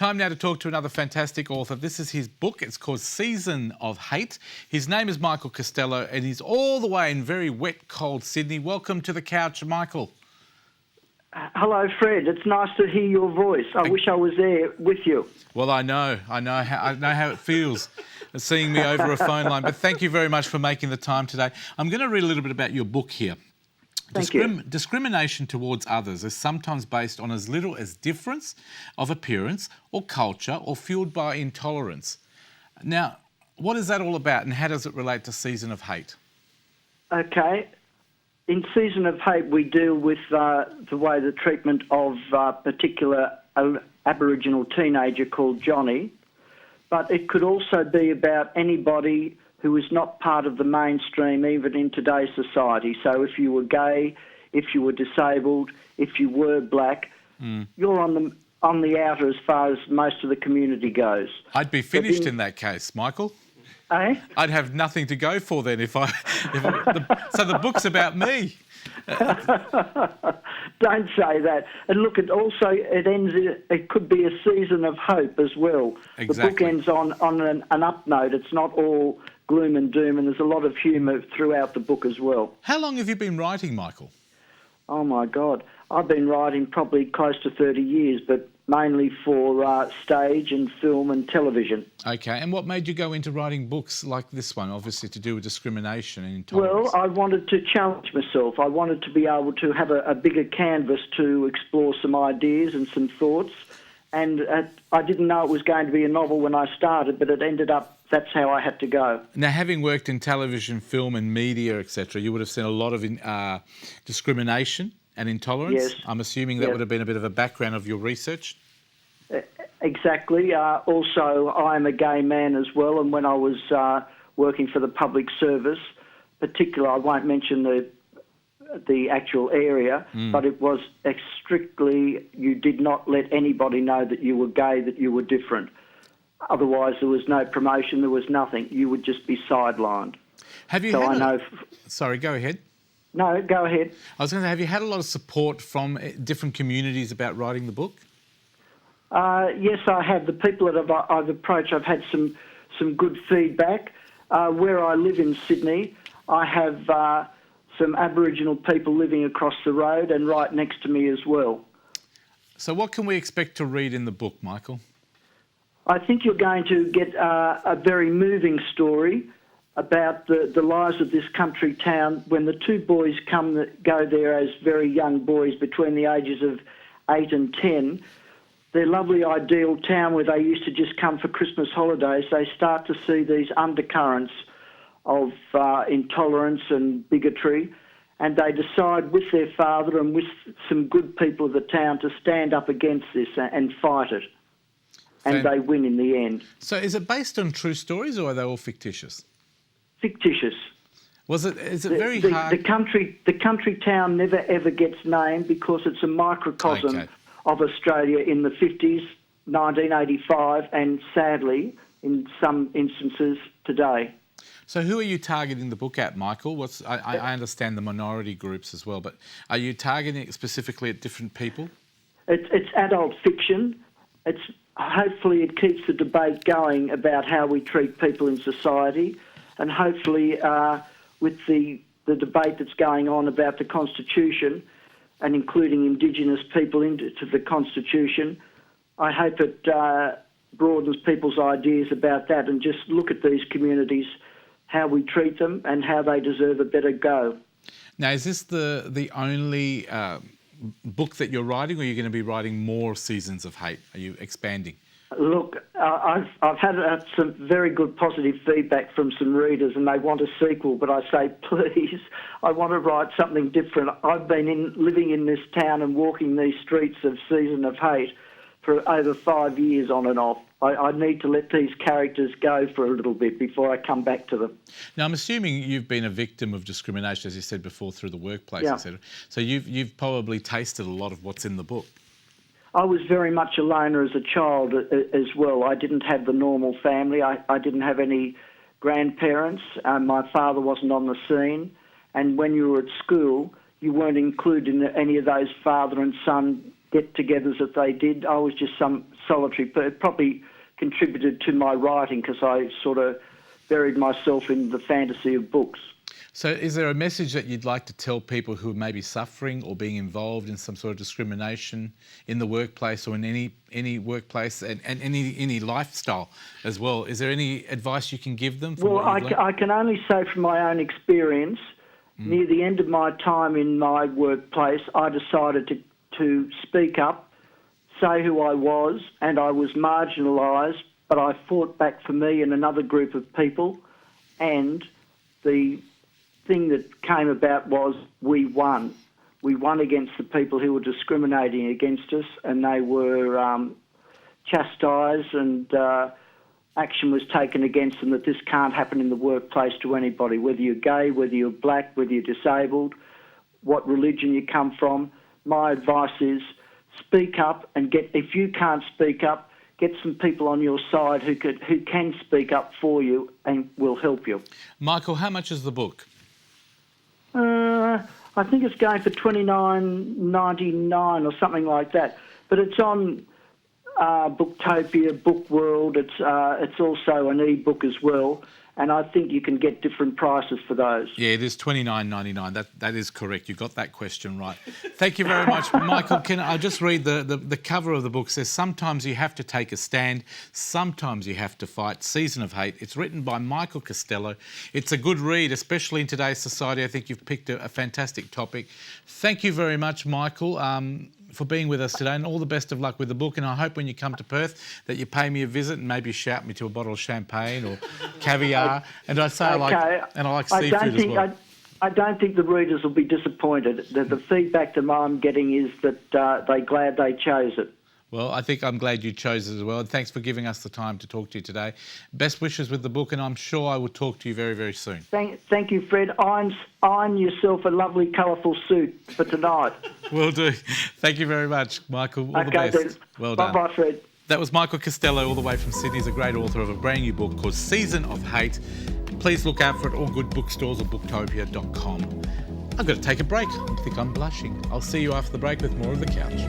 Time now to talk to another fantastic author. This is his book. It's called Season of Hate. His name is Michael Costello and he's all the way in very wet, cold Sydney. Welcome to the couch, Michael. Hello, Fred. It's nice to hear your voice. I wish I was there with you. Well, I know how it feels seeing me over a phone line. But thank you very much for making the time today. I'm going to read a little bit about your book here. Thank you. Discrimination towards others is sometimes based on as little as difference of appearance or culture or fueled by intolerance. Now, what is that all about and how does it relate to Season of Hate? Okay. In Season of Hate, we deal with the way the treatment of a particular Aboriginal teenager called Johnny, but it could also be about anybody who is not part of the mainstream even in today's society. So if you were gay, if you were disabled, if you were black, you're on the outer as far as most of the community goes. I'd be finished in that case, Michael. Eh? I'd have nothing to go for then so the book's about me. Don't say that. And look, it could be a season of hope as well. Exactly. The book ends on an up note. It's not all gloom and doom, and there's a lot of humour throughout the book as well. How long have you been writing, Michael? Oh, my God. I've been writing probably close to 30 years, but mainly for stage and film and television. Okay, and what made you go into writing books like this one, obviously to do with discrimination and intolerance? Well, I wanted to challenge myself. I wanted to be able to have a bigger canvas to explore some ideas and some thoughts. And I didn't know it was going to be a novel when I started, but it ended up, that's how I had to go. Now, having worked in television, film and media, etc., you would have seen a lot of discrimination and intolerance. Yes. I'm assuming that would have been a bit of a background of your research. Exactly. Also, I'm a gay man as well, and when I was working for the public service, particularly, I won't mention the actual area, but it was strictly, you did not let anybody know that you were gay, that you were different. Otherwise, there was no promotion, there was nothing. You would just be sidelined. Have you Sorry, go ahead. No, go ahead. I was going to say, have you had a lot of support from different communities about writing the book? Yes, I have. The people that I've approached, I've had some good feedback. Where I live in Sydney, I have some Aboriginal people living across the road and right next to me as well. So what can we expect to read in the book, Michael? I think you're going to get a very moving story about the lives of this country town when the two boys go there as very young boys between the ages of 8 and 10. Their lovely ideal town where they used to just come for Christmas holidays, they start to see these undercurrents of intolerance and bigotry, and they decide with their father and with some good people of the town to stand up against this and fight it. And they win in the end. So is it based on true stories or are they all fictitious? Fictitious. Is it very hard? The country town never ever gets named because it's a microcosm of Australia in the 50s, 1985, and sadly, in some instances, today. So who are you targeting the book at, Michael? I understand the minority groups as well, but are you targeting it specifically at different people? It's adult fiction. Hopefully it keeps the debate going about how we treat people in society, and hopefully with the debate that's going on about the Constitution and including Indigenous people into the Constitution, I hope it broadens people's ideas about that and just look at these communities, how we treat them and how they deserve a better go. Now, is this the only book that you're writing, or are you going to be writing more Seasons of Hate? Are you expanding? Look, I've had some very good positive feedback from some readers and they want a sequel, but I say, please, I want to write something different. I've been living in this town and walking these streets of Season of Hate for over 5 years on and off. I need to let these characters go for a little bit before I come back to them. Now, I'm assuming you've been a victim of discrimination, as you said before, through the workplace, etc. So you've probably tasted a lot of what's in the book. I was very much a loner as a child as well. I didn't have the normal family. I didn't have any grandparents. My father wasn't on the scene. And when you were at school, you weren't included in any of those father and son get-togethers that they did. I was just some solitary, but it probably contributed to my writing because I sort of buried myself in the fantasy of books. So is there a message that you'd like to tell people who are maybe suffering or being involved in some sort of discrimination in the workplace or in any workplace and any lifestyle as well? Is there any advice you can give them? Well, I can only say from my own experience, near the end of my time in my workplace, I decided to speak up, say who I was, and I was marginalised, but I fought back for me and another group of people, and the thing that came about was we won. We won against the people who were discriminating against us, and they were chastised, and action was taken against them that this can't happen in the workplace to anybody, whether you're gay, whether you're black, whether you're disabled, what religion you come from. My advice is speak up, and if you can't speak up, get some people on your side who can speak up for you and will help you. Michael, how much is the book? I think it's going for $29.99 or something like that. But it's on Booktopia, Book World. It's also an e-book as well, and I think you can get different prices for those. Yeah, it is $29.99. That is correct. You got that question right. Thank you very much, Michael. Can I just read the cover of the book? It says, "Sometimes you have to take a stand. Sometimes you have to fight. Season of Hate." It's written by Michael Costello. It's a good read, especially in today's society. I think you've picked a fantastic topic. Thank you very much, Michael, for being with us today, and all the best of luck with the book. And I hope when you come to Perth that you pay me a visit and maybe shout me to a bottle of champagne or caviar. And I say I like seafood as well. I don't think the readers will be disappointed. The feedback that I'm getting is that they're glad they chose it. Well, I think I'm glad you chose it as well. And thanks for giving us the time to talk to you today. Best wishes with the book, and I'm sure I will talk to you very, very soon. Thank you, Fred. Iron yourself a lovely, colourful suit for tonight. Will do. Thank you very much, Michael. All the best. Then. Well done. Bye-bye, Fred. That was Michael Costello, all the way from Sydney. He's a great author of a brand new book called Season of Hate. Please look out for it at all good bookstores or booktopia.com. I've got to take a break. I think I'm blushing. I'll see you after the break with more of The Couch.